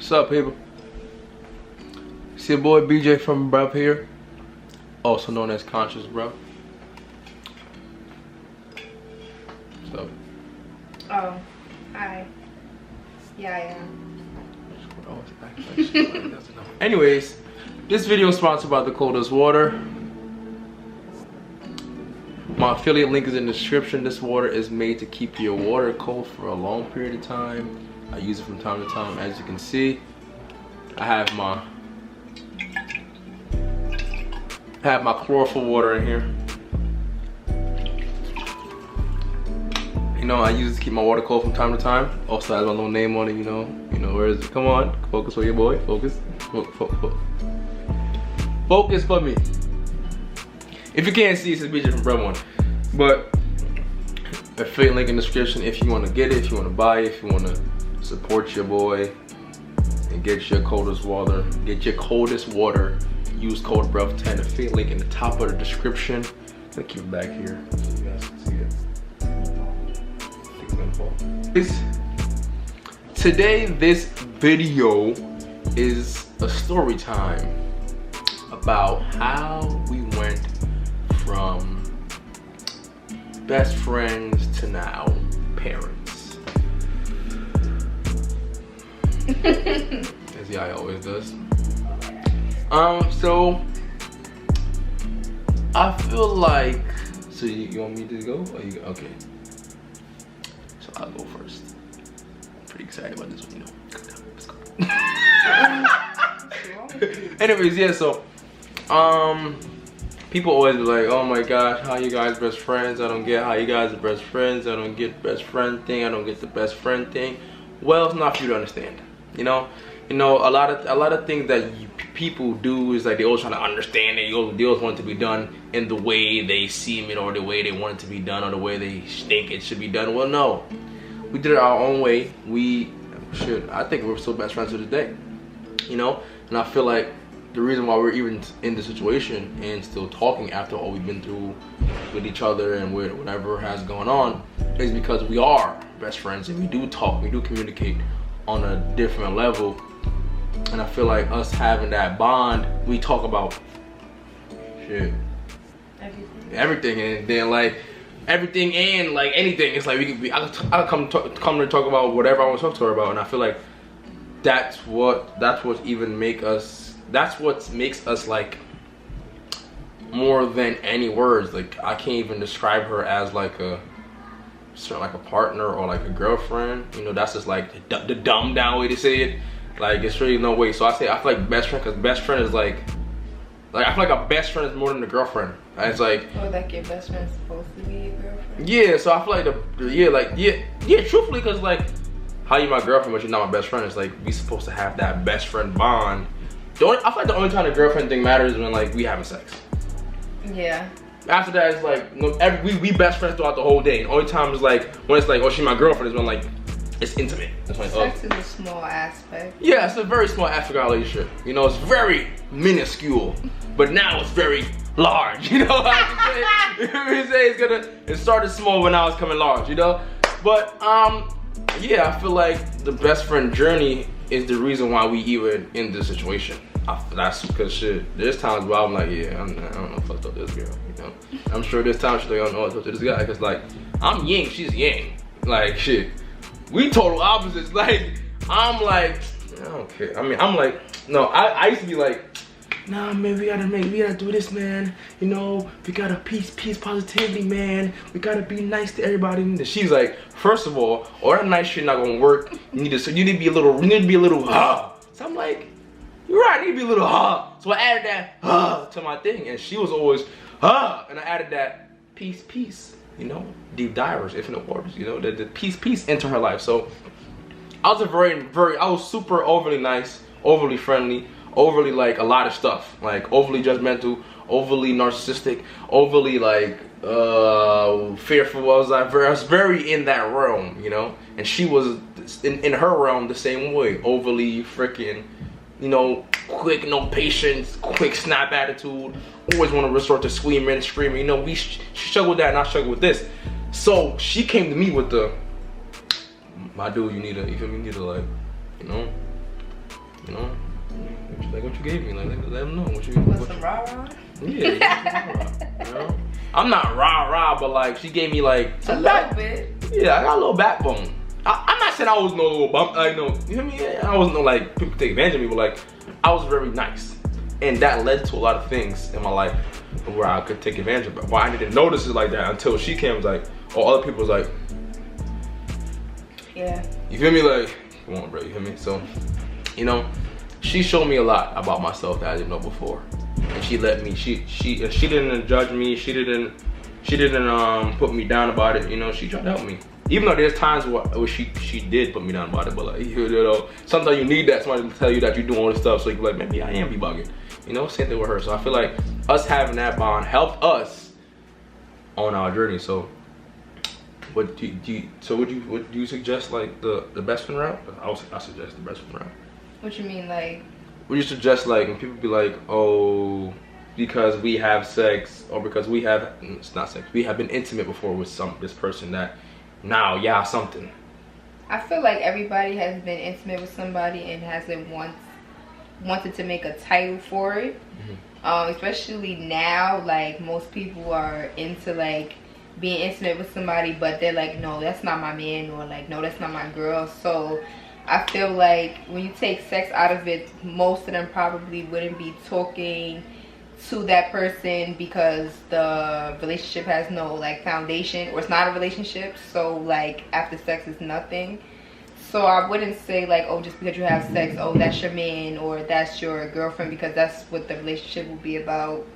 What's up, people? It's your boy BJ from BRUV here, also known as Conscious BRUV. What's up? Oh, hi. Yeah, I am. Anyways, this video is sponsored by the coldest water. My affiliate link is in the description. This water is made to keep your water cold for a long period of time. I use it from time to time. As you can see, I have my chlorophyll water in here. You know, I use it to keep my water cold from time to time. Also has my little name on it, you know, where is it? Come on, focus for your boy, focus. Focus for me. If you can't see, it's this BJ from BRUV. But affiliate link in the description if you want to get it, if you want to buy it, if you want to support your boy and get your coldest water. Use code BRUV10. Affiliate link in the top of the description. I'm gonna keep it back here so you guys can see it. I think it's gonna fall. Today, this video is a story time about how we went from best friends to now parents. As I always does. So I feel like, so you want me to go? Or you, okay. So I'll go first. I'm pretty excited about this one, you know. Let's go. Anyways, yeah, so people always be like, oh my gosh, how you guys best friends? I don't get how you guys are best friends. I don't get best friend thing. I don't get the best friend thing. Well, it's not for you to understand. You know, a lot of things that people do is like they always trying to understand it. They always want it to be done in the way they see it, or the way they want it to be done, or the way they think it should be done. Well, no, we did it our own way. I think we're still best friends to this day. You know, and I feel like the reason why we're even in this situation and still talking after all we've been through with each other and with whatever has gone on is because we are best friends and we do talk, we do communicate on a different level. And I feel like us having that bond, we talk about shit, everything, and then like everything and like anything. It's like I come to talk about whatever I want to talk to her about, and I feel like that's what makes us like more than any words. Like I can't even describe her as like a partner or like a girlfriend. You know, that's just like the dumbed down way to say it. Like it's really no way. So I feel like best friend, because best friend is like I feel like a best friend is more than a girlfriend. It's like, oh, like your best friend's supposed to be your girlfriend. Yeah, so I feel like yeah, truthfully, because like how you my girlfriend but you're not my best friend. It's like we supposed to have that best friend bond. I feel like the only time the girlfriend thing matters is when like we having sex. Yeah. After that, it's like we best friends throughout the whole day. The only time is like when it's like, oh, she my girlfriend, is when like it's intimate. It's like, sex is a small aspect. Yeah, it's a very small aspect of our relationship. You know, it's very minuscule, but now it's very large. You know what I'm saying? It started small, but now it's coming large. You know, but yeah, I feel like the best friend journey is the reason why we even in this situation. That's because shit, there's times where I'm like, yeah, I don't know if I talk to this girl, you know. I'm sure there's times she's like, I don't know if I talk to this guy, because like, I'm yin, she's yang. Like, shit, we total opposites. Like, I'm like, I don't care. I mean, I'm like, no, I used to be like, nah, man, we gotta do this, man. You know, we gotta peace, positivity, man. We gotta be nice to everybody. And she's like, first of all that nice shit not gonna work. You need to be a little, So I'm like, you're right, I need to be a little So I added that to my thing, and she was always and I added that peace, you know, deep divers, infinite waters, you know, the peace into her life. So I was I was super overly nice, overly friendly, overly like a lot of stuff, like overly judgmental, overly narcissistic, overly like fearful. I was very in that realm, you know, and she was in her realm the same way, overly freaking, you know, quick, no patience, quick snap attitude, always want to resort to screaming. You know, she struggled with that and I struggled with this. So she came to me with my dude, you need to like, you know, you know, like what you gave me, like let them know what you. With some rah-rah? Yeah, you know? I'm not rah-rah, but like she gave me like a little bit. Yeah, I got a little backbone. I'm not saying I was no little bump, like no, you know what I mean? I wasn't no like people take advantage of me, but like I was very nice, and that led to a lot of things in my life where I could take advantage of it. But I didn't notice it like that until she came, was like, or other people was like, yeah. You feel me? Like, come on, bro, you feel me? So, you know, she showed me a lot about myself that I didn't know before, and she let me. She didn't judge me. She didn't put me down about it. You know, she tried to help me. Even though there's times where she did put me down about it, but like, you know, sometimes you need that somebody to tell you that you're doing all this stuff, so you can be like, maybe I am be bugging. You know, same thing with her. So I feel like us having that bond helped us on our journey. So, would you suggest like the best friend route? I suggest the best friend route. What you mean, like? Would you suggest like when people be like, oh, because we have sex, or because we have, it's not sex, we have been intimate before with this person, that now yeah something. I feel like everybody has been intimate with somebody and hasn't wanted to make a title for it. Especially now, like most people are into like being intimate with somebody, but they're like, no, that's not my man, or like, no, that's not my girl. So I feel like when you take sex out of it, most of them probably wouldn't be talking to that person because the relationship has no like foundation, or it's not a relationship. So like after sex is nothing. So I wouldn't say like, oh, just because you have sex, oh, that's your man or that's your girlfriend, because that's what the relationship will be about.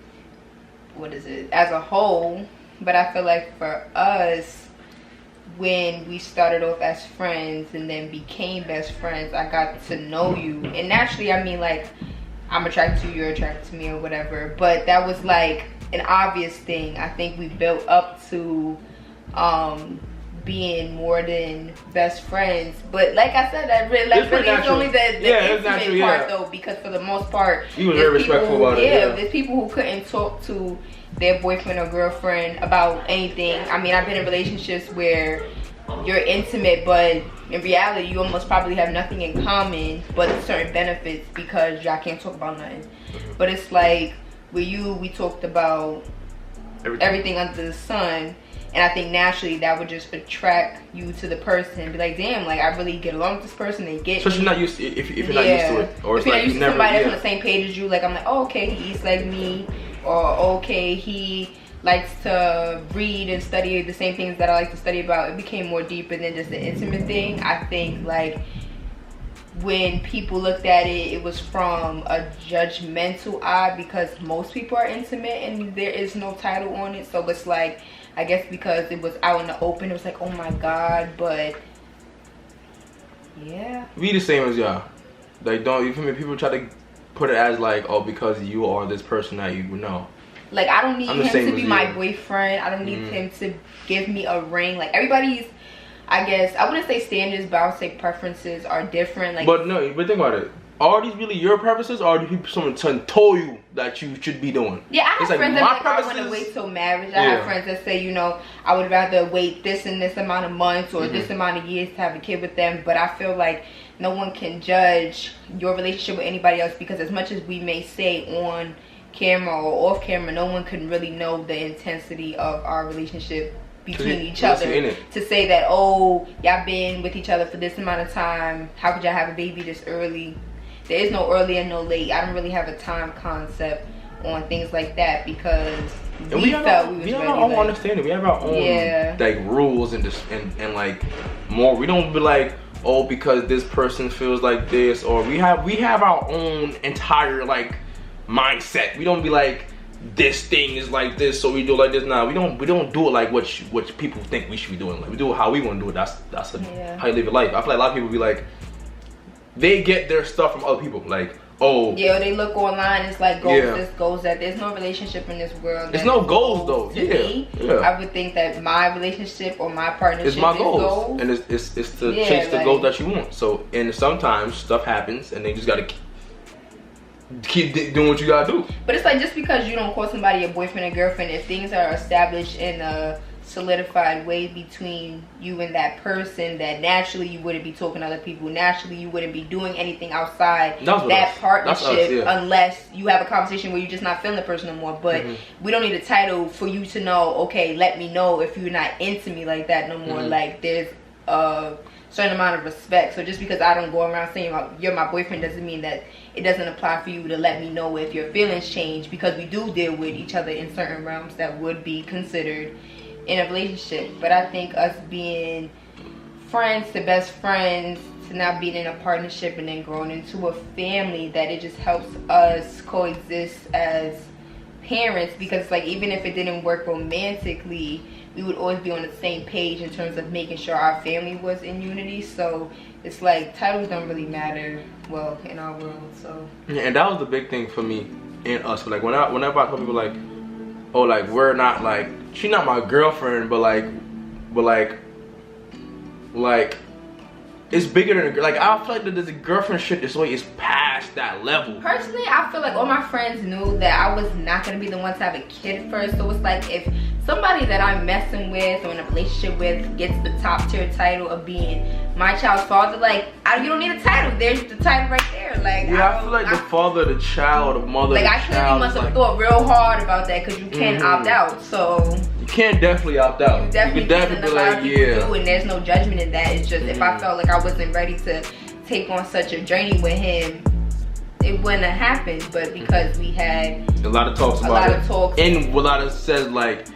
What is it as a whole? But I feel like for us, when we started off as friends and then became best friends, I got to know you, and naturally, I mean, like, I'm attracted to you, you're attracted to me, or whatever. But that was like an obvious thing. I think we built up to being more than best friends. But like I said, that really, like, really it's only the intimate part though, because for the most part, you were very respectful about it. Yeah, there's people who couldn't talk to their boyfriend or girlfriend about anything. I mean, I've been in relationships where you're intimate, but in reality, you almost probably have nothing in common but certain benefits, because y'all can't talk about nothing. But it's like with you, we talked about everything under the sun. And I think naturally that would just attract you to the person and be like, damn, like I really get along with this person. They get so me. You're not used to, if you're not used to it, or if you're not used to somebody that's on the same page as you, like I'm like, oh, okay, he eats like me, or okay, he likes to read and study the same things that I like to study about. It became more deeper than just an intimate thing. I think like when people looked at it, it was from a judgmental eye, because most people are intimate and there is no title on it. So it's like, I guess because it was out in the open, it was like, oh my God, but yeah. We the same as y'all. Like, don't, you feel me? People try to put it as like, oh, because you are this person that you know. Like, I don't need him to be my boyfriend. I don't need him to give me a ring. Like, everybody's, I guess, I wouldn't say standards, but I would say preferences are different. Like, but no, but think about it. Are these really your preferences, or are these people someone told you that you should be doing? Yeah, I have friends that like, I want to wait till marriage. I have friends that say, you know, I would rather wait this and this amount of months or this amount of years to have a kid with them. But I feel like no one can judge your relationship with anybody else, because as much as we may say on camera or off camera, no one can really know the intensity of our relationship between each other, to say that, oh, y'all been with each other for this amount of time, how could y'all have a baby this early? There is no early and no late. I don't really have a time concept on things like that, because we felt we was ready. We have our own understanding. We have our own like rules and like more. We don't be like, oh, because this person feels like this, or we have our own entire like mindset. We don't be like, this thing is like this, so we do it like this. Now we don't do it like what people think we should be doing. Like, we do it how we want to do it. That's how you live your life. I feel like a lot of people be like, they get their stuff from other people. Like, oh, yeah, they look online. It's like goals this, goals that. There's no relationship in this world. There's no goals though. I would think that my relationship or my partnership is my goals, and it's to chase the goals that you want. So, and sometimes stuff happens, and they just gotta keep doing what you gotta do. But it's like, just because you don't call somebody a boyfriend or girlfriend, if things are established in a solidified way between you and that person that naturally you wouldn't be talking to other people, naturally you wouldn't be doing anything outside that partnership unless you have a conversation where you're just not feeling the person no more. But we don't need a title for you to know, okay, let me know if you're not into me like that no more. Like, there's a certain amount of respect. So just because I don't go around saying you're my boyfriend doesn't mean that it doesn't apply for you to let me know if your feelings change, because we do deal with each other in certain realms that would be considered in a relationship. But I think us being friends to best friends to now being in a partnership and then growing into a family, that it just helps us coexist as parents, because like even if it didn't work romantically, we would always be on the same page in terms of making sure our family was in unity. So it's like titles don't really matter well in our world. So yeah, and that was the big thing for me and us. Like whenever I tell people like, oh, like we're not like, she's not my girlfriend, but like it's bigger than like, I feel like the girlfriend shit this way is past that level. Personally, I feel like all my friends knew that I was not gonna be the one to have a kid first. So it's like if somebody that I'm messing with or in a relationship with gets the top tier title of being my child's father, like you don't need a title. There's the title right there. Like yeah, I feel like the father, the child, the mother, like I clearly must have thought real hard about that, because you can't opt out. So you can't definitely opt out. You definitely be like, yeah. And there's no judgment in that. It's just if I felt like I wasn't ready to take on such a journey with him, it wouldn't have happened. But because we had a lot of talks about it, and a lot of said like,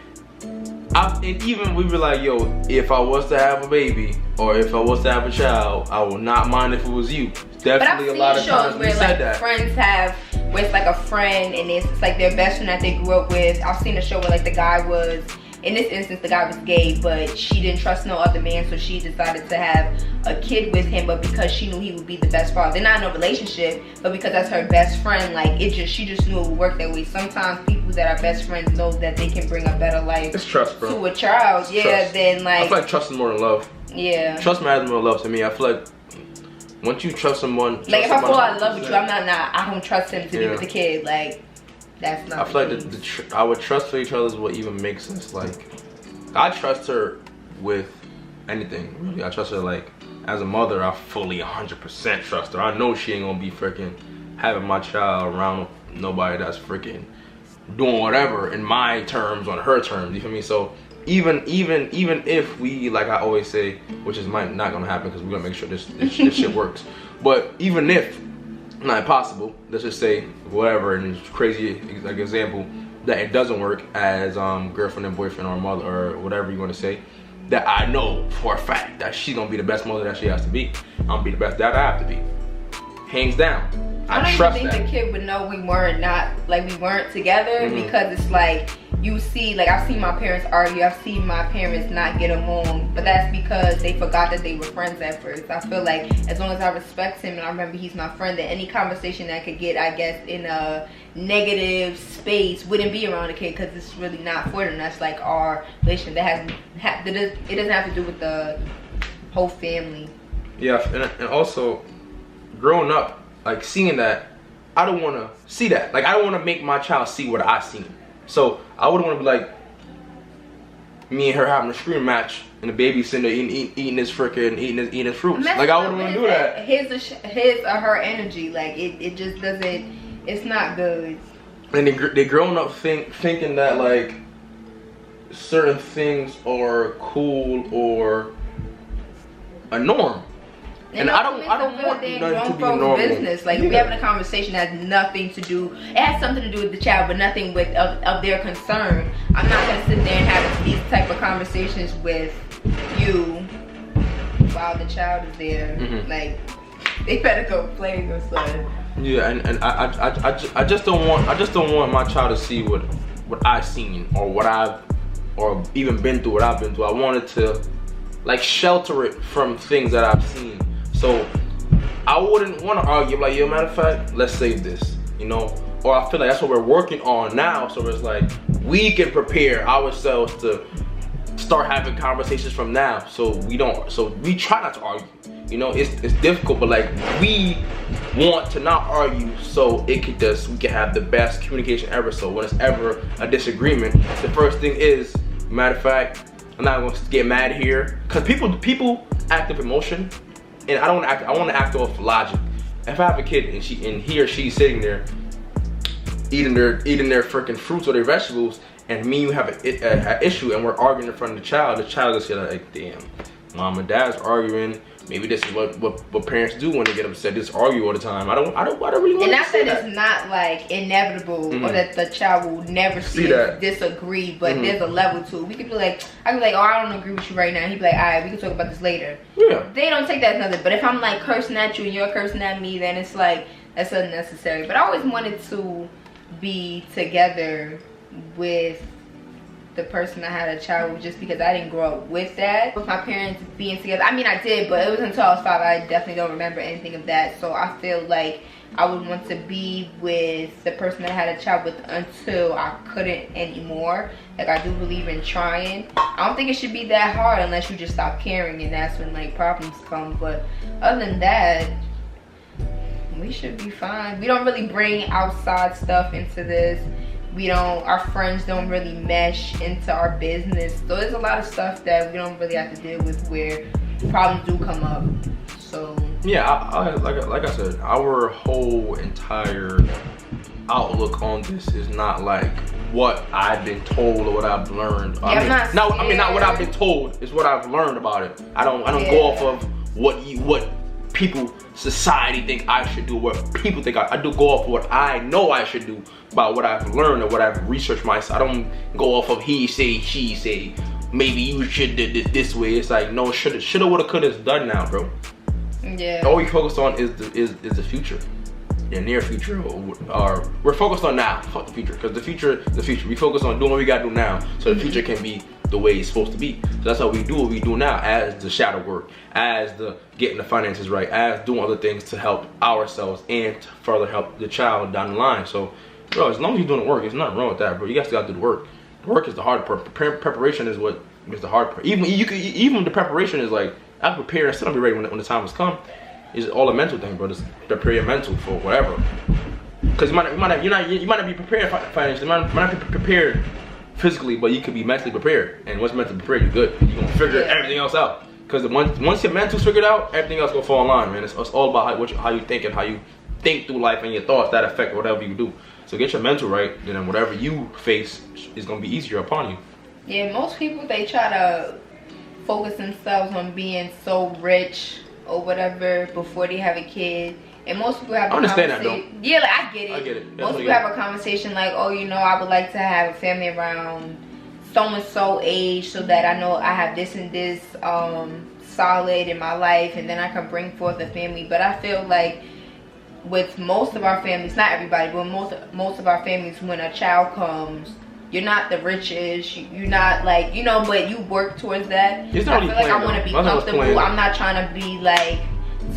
and even we were like, yo, if I was to have a baby or if I was to have a child, I would not mind if it was you. Definitely a lot of times we said that. Friends have, where it's like a friend and it's like their best friend that they grew up with. I've seen a show where like the guy was, in this instance the guy was gay, but she didn't trust no other man, so she decided to have a kid with him. But because she knew he would be the best father, they're not in a relationship, but because that's her best friend, like she just knew it would work that way. Sometimes people that are best friends know that they can bring a better life to a child. Then like, I feel like trust is more than love. Yeah, trust matters more than love to me. I feel like once you trust someone, like if I fall out of love with you, I don't trust him to be with the kid. Like, that's not. I feel like our trust for each other is what even makes us like. I trust her with anything. Really, I trust her like as a mother. I fully 100% trust her. I know she ain't gonna be freaking having my child around nobody that's freaking doing whatever in my terms on her terms. You feel me? So even if we, like I always say, which is not gonna happen because we're gonna make sure this shit works. But even if not possible, let's just say whatever, and it's crazy like example that it doesn't work as girlfriend and boyfriend or mother or whatever you want to say, that I know for a fact that she's gonna be the best mother that she has to be. I'm gonna be the best dad I have to be, hands down. I don't even think the kid would know we weren't together, because it's like you see, like I've seen my parents argue, I've seen my parents not get along, but that's because they forgot that they were friends at first. I feel like as long as I respect him and I remember he's my friend, that any conversation that could get, I guess, in a negative space wouldn't be around the kid, because it's really not for them. That's like our relationship. It doesn't have to do with the whole family. Yeah, and also growing up, like seeing that, I don't want to see that. Like I don't want to make my child see what I seen. So I wouldn't want to be like me and her having a scream match and the baby sitting there eating his frickin' eating his fruits. Like I wouldn't want to do that. His or her energy, like it just doesn't. It's not good. And they growing up thinking that like certain things are cool or a norm. And I don't want nothing to be normal. Business. Like we having a conversation that has nothing to do. It has something to do with the child, but nothing with of their concern. I'm not gonna sit there and have these type of conversations with you while the child is there. Like they better go play or something. Yeah, and I just don't want my child to see what I've seen or even been through what I've been through. I wanted to like shelter it from things that I've seen. So I wouldn't want to argue like, yo, matter of fact, let's save this, you know? Or I feel like that's what we're working on now. So it's like we can prepare ourselves to start having conversations from now. So we try not to argue. You know, it's difficult, but like we want to not argue so we can have the best communication ever. So when it's ever a disagreement, the first thing is, matter of fact, I'm not gonna get mad here, because people act with emotion, and I don't want to act. I want to act off logic. If I have a kid and he or she's sitting there eating their freaking fruits or their vegetables, and me and you have an issue and we're arguing in front of the child is like, damn, mom and dad's arguing. Maybe this is what parents do when they get upset. Just argue all the time. I don't really want to see that. And it's not like inevitable or that the child will never disagree, but there's a level to it. We could be like, I could be like, oh, I don't agree with you right now. He'd be like, all right, we can talk about this later. Yeah. They don't take that as nothing. But if I'm like cursing at you and you're cursing at me, then it's like, that's unnecessary. But I always wanted to be together with the person I had a child with, just because I didn't grow up with that. With my parents being together, I mean I did, but it was until I was 5. I definitely don't remember anything of that. So I feel like I would want to be with the person that I had a child with until I couldn't anymore. Like, I do believe in trying. I don't think it should be that hard unless you just stop caring, and that's when like problems come. But other than that, we should be fine. We don't really bring outside stuff into this. Our friends don't really mesh into our business. So there's a lot of stuff that we don't really have to deal with where problems do come up. So yeah, like I said, our whole entire outlook on this is not like what I've been told or what I've learned. Yeah, not what I've been told. It's what I've learned about it. I don't go off of what people, society think I should do, what people think I do. Go off of what I know I should do, about what I've learned or what I've researched myself. I don't go off of he say, she say, maybe you should do this way. It's like, no, shoulda, woulda, coulda is done now, bro. Yeah. All we focus on is the future, the near future, or we're focused on now. Fuck the future, because the future. We focus on doing what we gotta do now, so the future can be the way it's supposed to be. So that's how we do what we do now, as the shadow work, as the getting the finances right, as doing other things to help ourselves and to further help the child down the line. So, bro, as long as you're doing the work, there's nothing wrong with that, bro. You guys gotta do the work. The work is the hard part. Preparation is what is the hard part. Even the preparation is like, I prepare and still not be ready when the time has come. It's all a mental thing, bro. Just prepare your mental for whatever. Because you might not be prepared financially. You might not be prepared physically, but you could be mentally prepared. And once mentally prepared, you're good. You're gonna figure everything else out. Because once your mental's figured out, everything else gonna fall in line, man. It's all about how you think and how you think through life, and your thoughts that affect whatever you do. So get your mental right, then whatever you face is gonna be easier upon you. Yeah, most people, they try to focus themselves on being so rich or whatever before they have a kid. And most people have a conversation. I understand that, though. Yeah, like, I get it. I get it. Most people have a conversation like, oh, I would like to have a family around so-and-so age so that I know I have this and this solid in my life, and then I can bring forth a family. But I feel like with most of our families, not everybody, but most of our families, when a child comes, you're not the richest, you're not like, but you work towards that. I feel like I want to be comfortable. I'm not trying to be like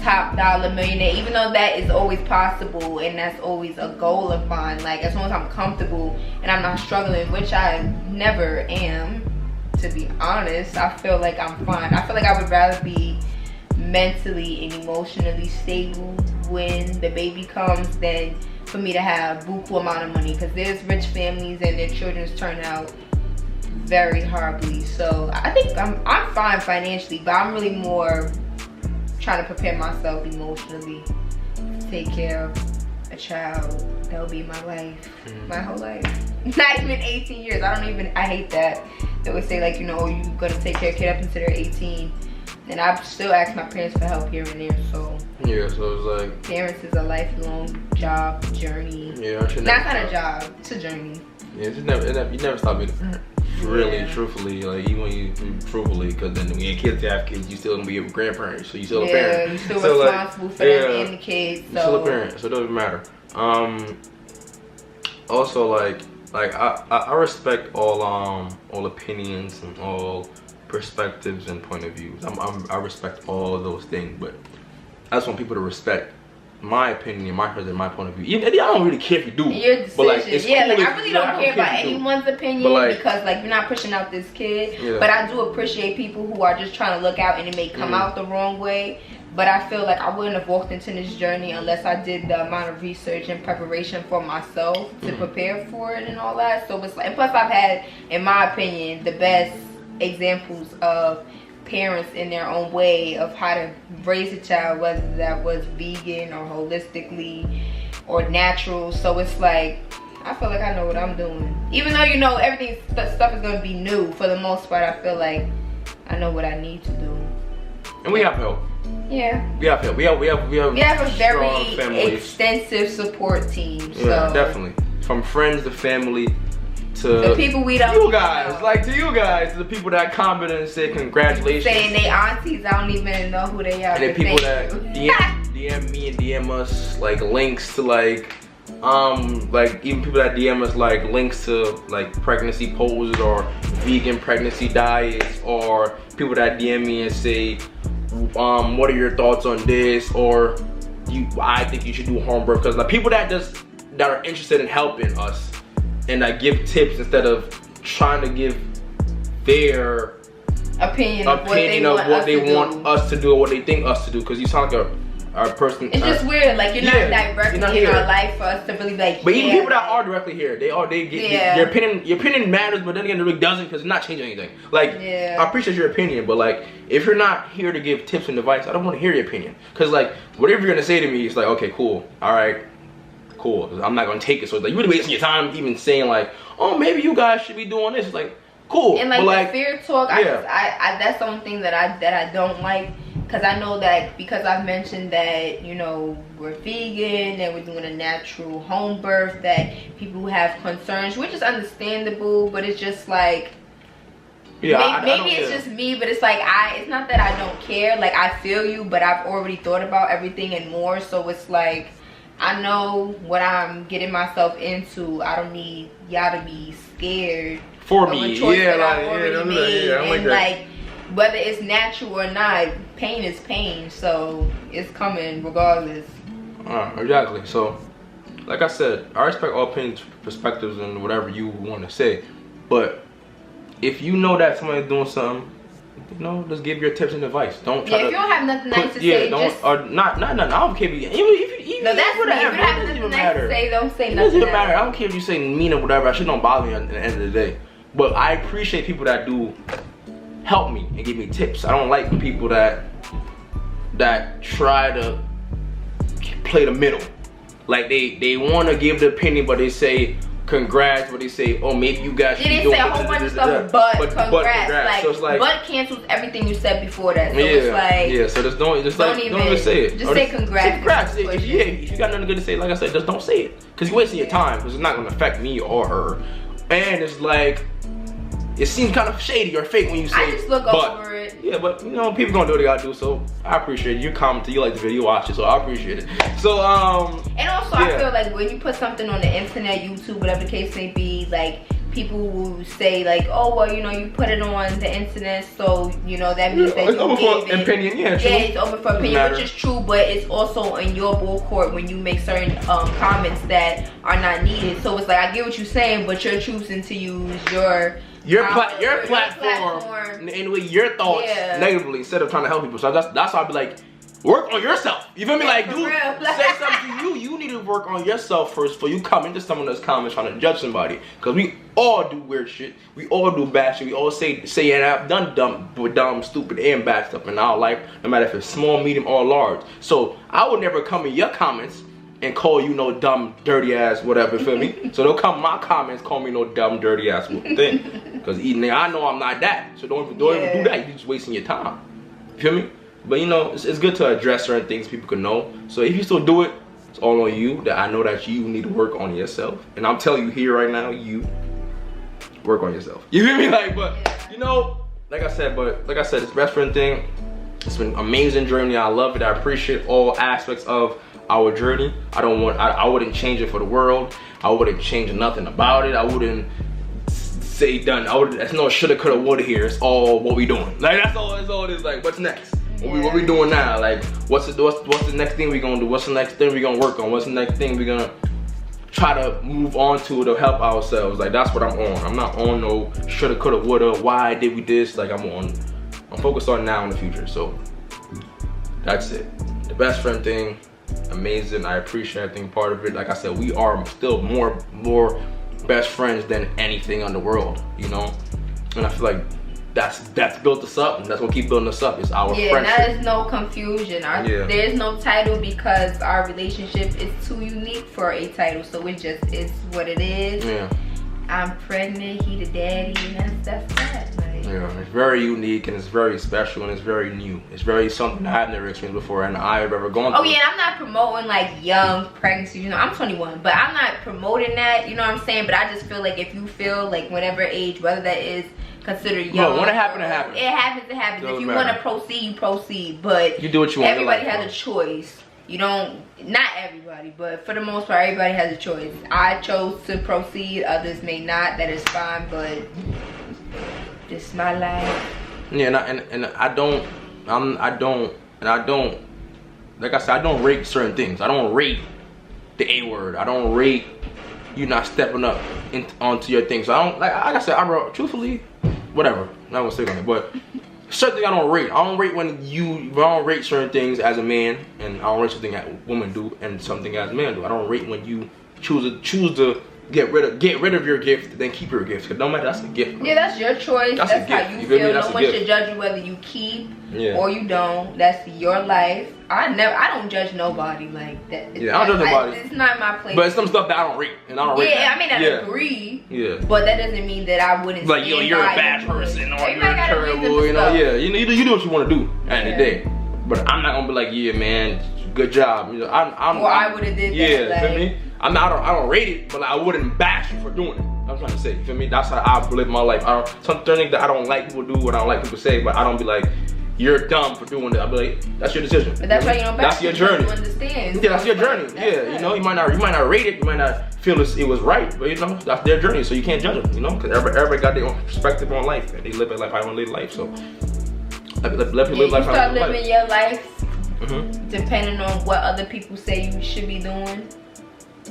top dollar millionaire, even though that is always possible and that's always a goal of mine. Like, as long as I'm comfortable and I'm not struggling, which I never am, to be honest, I feel like I'm fine. I feel like I would rather be mentally and emotionally stable when the baby comes than for me to have buku amount of money, because there's rich families and their children's turn out very horribly. So I think I'm fine financially, but I'm really more trying to prepare myself emotionally to take care of a child that will be my life, my whole life. Not even 18 years. I hate that. They would say like, you're gonna take care of a kid up until they're 18. And I've still asked my parents for help here and there, so. Yeah, so it's like, parents is a lifelong job, journey. Yeah, not a job, it's a journey. Yeah, you never stop being a parent. Really, truthfully, like even when you truthfully, because then when your kids have kids, you still gonna be a grandparent, so you still a parent. Yeah, you still responsible for them and the kids. So. You're still a parent, so it doesn't matter. Also, like I respect all opinions and all perspectives and point of views. I respect all of those things, but I just want people to respect my opinion, my person, my point of view. I don't really care if you do. Your decision. But like, it's cool I really don't care about anyone's opinion, like, because like, you're not pushing out this kid. Yeah. But I do appreciate people who are just trying to look out, and it may come out the wrong way. But I feel like I wouldn't have walked into this journey unless I did the amount of research and preparation for myself to prepare for it and all that. So it's like, and plus I've had, in my opinion, the best examples of parents in their own way of how to raise a child, whether that was vegan or holistically or natural. So it's like, I feel like I know what I'm doing. Even though, you know, everything, stuff is going to be new, for the most part, I feel like I know what I need to do. And we have help. Yeah. We have help. We have a very extensive support team. So. Yeah, definitely. From friends to family to the people we don't you guys, know. Like to you guys, the people that comment and say congratulations. Saying they aunties, I don't even know who they are. And the people that DM me and DM us like links to like even people that DM us like links to like pregnancy poses or vegan pregnancy diets, or people that DM me and say what are your thoughts on this, or I think you should do home birth, because like people that are interested in helping us and like give tips instead of trying to give their opinion of what they want us to do or what they think us to do, because you sound like a person. It's just weird, like you're not directly in our life for us to really like. But even people that are directly here, they get your opinion matters, but then again it really doesn't, because it's not changing anything. Like I appreciate your opinion, but like if you're not here to give tips and advice, I don't want to hear your opinion, because like whatever you're gonna say to me, it's like okay, cool, all right, cool. I'm not gonna take it. So it's like you're really wasting your time even saying like, oh, maybe you guys should be doing this. It's like cool. And like the fear talk, I that's the only thing that I don't like. Because I know that because I've mentioned that, you know, we're vegan and we're doing a natural home birth, that people who have concerns, which is understandable, but it's just like, maybe it's just me, but it's like, it's not that I don't care. Like, I feel you, but I've already thought about everything and more. So it's like, I know what I'm getting myself into. I don't need y'all to be scared for me. I'm like that. Whether it's natural or not, pain is pain, so it's coming regardless. Exactly. So, like I said, I respect all opinions, perspectives, and whatever you want to say. But if you know that somebody's doing something, you know, just give your tips and advice. Don't try to. If you don't have nothing nice to say, just not. I don't care. Even that's whatever. If you have nothing nice to say, don't say nothing. It doesn't matter. I don't care if you say mean or whatever. That shit don't bother me at the end of the day. But I appreciate people that do help me and give me tips. I don't like people that try to play the middle. Like they want to give the opinion, but they say congrats, but they say, oh, maybe you guys should be doing. They say a whole bunch of stuff, but congrats. Like, so it's like, but cancels everything you said before that. So it's like, so don't even say it. Just say congrats. If you got nothing good to say, like I said, just don't say it, because you're wasting your time, because it's not going to affect me or her. And it's like, it seems kind of shady or fake when you say I just look over it. Yeah, but you know, people gonna do what they gotta do, so I appreciate it. You commented, you like the video, you watch it, so I appreciate it. So and also I feel like when you put something on the internet, YouTube, whatever the case may be, like people will say like, oh well, you know, you put it on the internet, so you know that means that it's open for opinion. It's open for opinion, which is true, but it's also in your bull court when you make certain comments that are not needed. So it's like, I get what you're saying, but you're choosing to use your platform and with your thoughts negatively instead of trying to help people. So that's why I'll be like, work on yourself. You feel me? Like, dude, say something to you. You need to work on yourself first before you come into someone else's comments trying to judge somebody. Because we all do weird shit. We all do bad shit. We all say and I've done dumb, stupid, and bad stuff in our life, no matter if it's small, medium, or large. So I would never come in your comments and call you no dumb, dirty ass, whatever, feel me? So don't come in my comments, call me no dumb, dirty ass thing. Because I know I'm not that. So don't even do that. You're just wasting your time. Feel me? But you know, it's good to address certain things people can know. So if you still do it, it's all on you. That I know that you need to work on yourself. And I'm telling you here right now, you work on yourself. You feel me? Like, but you know, like I said, this best friend thing, it's been an amazing journey. I love it. I appreciate all aspects of our journey. I wouldn't change it for the world. I wouldn't change nothing about it. I wouldn't say done. There's no shoulda, coulda, woulda here. It's all what we doing. Like that's all it is. Like, what's next? What we doing now? Like, what's the next thing we gonna do? What's the next thing we gonna work on? What's the next thing we gonna try to move on to help ourselves? Like, that's what I'm on. I'm not on no shoulda, coulda, woulda. Why did we this? Like, I'm focused on now and the future. So that's it. The best friend thing, amazing. I appreciate everything part of it. Like I said, we are still more best friends than anything in the world, you know. And I feel like that's built us up, and that's what keep building us up. It's our friendship. Yeah, there is no confusion. There is no title because our relationship is too unique for a title. So it just is what it is. Yeah. I'm pregnant, he the daddy, and that's that. Like, yeah, it's very unique and it's very special and it's very new. It's very something I've never experienced before and I've ever gone through. Oh yeah, and I'm not promoting like young pregnancy. You know, I'm 21, but I'm not promoting that. You know what I'm saying? But I just feel like if you feel like whatever age, whether that is considered young, when it happens, it happens. It happens, it happens. If you want to proceed, you proceed. But you do what you want. Everybody has a choice. You don't, not everybody, but for the most part, everybody has a choice. I chose to proceed, others may not. That is fine, but this is my life. Yeah, and I don't, like I said, I don't rate certain things. I don't rate the A word. I don't rate you not stepping up onto your things. So I don't, like I said, I wrote, truthfully, whatever. I'm not gonna say on it, but certain things I don't rate. I don't rate I don't rate certain things as a man, and I don't rate something that women do and something as a man do. I don't rate when you choose to get rid of your gift, then keep your gift. Cause no matter, that's a gift. Bro. Yeah, that's your choice. That's how you feel. No one should judge you whether you keep or you don't. That's your life. I don't judge nobody like that. Yeah, I don't judge nobody. It's not my place. But it's some stuff that I don't rate, and I don't rate. Yeah, I mean I agree. Yeah. But that doesn't mean that I wouldn't. Like you're a bad person or you're terrible. You know, yeah. You do what you want to do at the end of the day. But I'm not gonna be like, yeah, man, good job. You know, I would have did that. Yeah, feel me? I don't rate it, but I wouldn't bash you for doing it. I'm trying to say, you feel me? That's how I live my life. Some things that I don't like people do, what I don't like people say, but I don't be like, you're dumb for doing it. I'll be like, that's your decision. But that's why you don't bash. That's your journey. You understand? Yeah, that's your journey. Yeah, you know, you might not rate it, you might not feel it was right, but you know, that's their journey, so you can't judge them, you know, because everybody got their own perspective on life, and they live their life how they want to live life. So let people live life how they start living your life Mm-hmm. depending on what other people say you should be doing.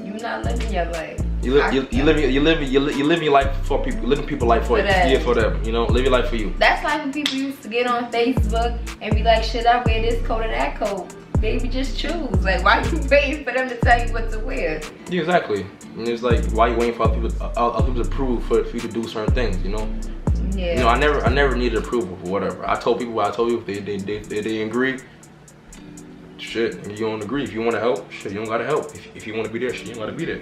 You're not living your life. You live your life for people. Living people's life for you. Yeah, for them. You know, live your life for you. That's like when people used to get on Facebook and be like, "Should I wear this coat or that coat?" Baby, just choose. Like, why you waiting for them to tell you what to wear? Yeah, exactly. And it's like, why you waiting for other people to approve for you to do certain things? You know. Yeah. You know, I never needed approval for whatever. I told people what I told you. If they agree. Shit, and you don't agree. If you want to help, shit, you don't gotta help. If you want to be there, shit, you don't gotta be there.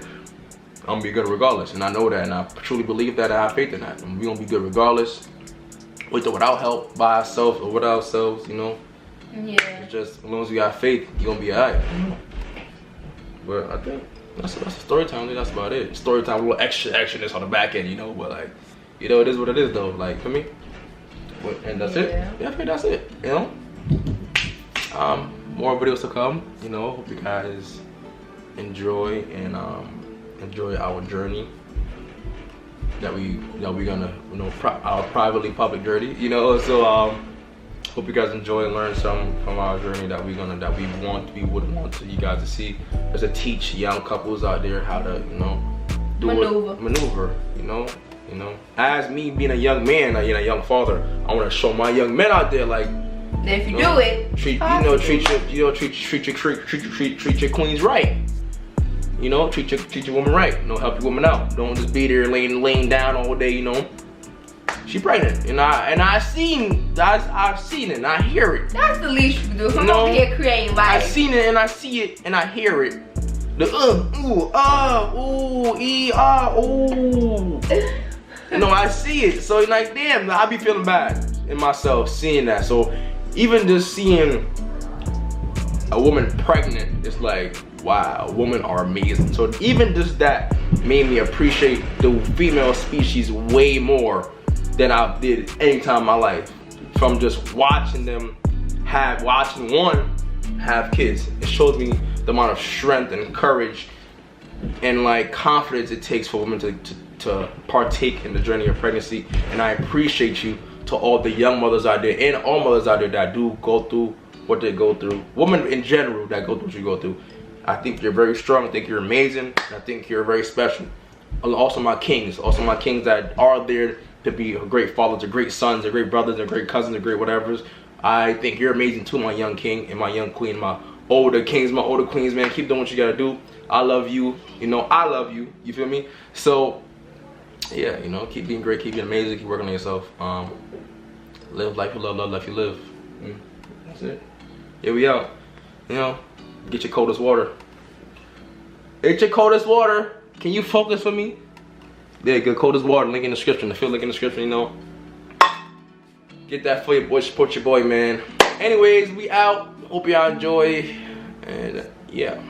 I'm gonna be good regardless, and I know that, and I truly believe that, and I have faith in that. And we gonna be good regardless, with or without help, by ourselves or without ourselves, you know. Yeah. It's just as long as you got faith, you gonna be alright. But I think that's the story time. I think that's about it. Story time, a little extraness on the back end, you know. But like, you know, it is what it is, though. Like for me, and that's it. Yeah, I think that's it. You know. More videos to come, you know. Hope you guys enjoy and enjoy our journey that we gonna, you know, our privately public journey, you know. So hope you guys enjoy and learn some from our journey that we would want to you guys to see, just to teach young couples out there how to, you know, maneuver, you know. As me being a young man, a young father, I want to show my young men out there, like, if you do it, treat your queens right. You know, treat your woman right. You know, help your woman out. Don't just be there laying down all day. You know, she pregnant, and I've seen it, and I hear it. That's the least you can do. Come over here creating life. I've seen it, and I see it, and I hear it. The You know, I see it. So like, damn, I be feeling bad in myself seeing that. So even just seeing a woman pregnant, it's like, wow, women are amazing. So even just that made me appreciate the female species way more than I did any time in my life. From just watching them watching one have kids. It shows me the amount of strength and courage and like confidence it takes for women to partake in the journey of pregnancy. And I appreciate you to all the young mothers out there and all mothers out there that do go through what they go through. Women in general that go through what you go through. I think you're very strong. I think you're amazing. I think you're very special. Also my kings that are there to be great fathers, or great sons, or great brothers, or great cousins, or great whatevers. I think you're amazing too, my young king and my young queen, my older kings, my older queens, man. Keep doing what you gotta do. I love you. You know, I love you. You feel me? So yeah, you know, keep being great, keep being amazing, keep working on yourself. Live life you love, love life you live. That's it. Here we out. You know, get your coldest water. Get your coldest water. Can you focus for me? Yeah, good coldest water. Link in the description. The field link in the description, you know. Get that for your boy. Support your boy, man. Anyways, we out. Hope y'all enjoy. And yeah.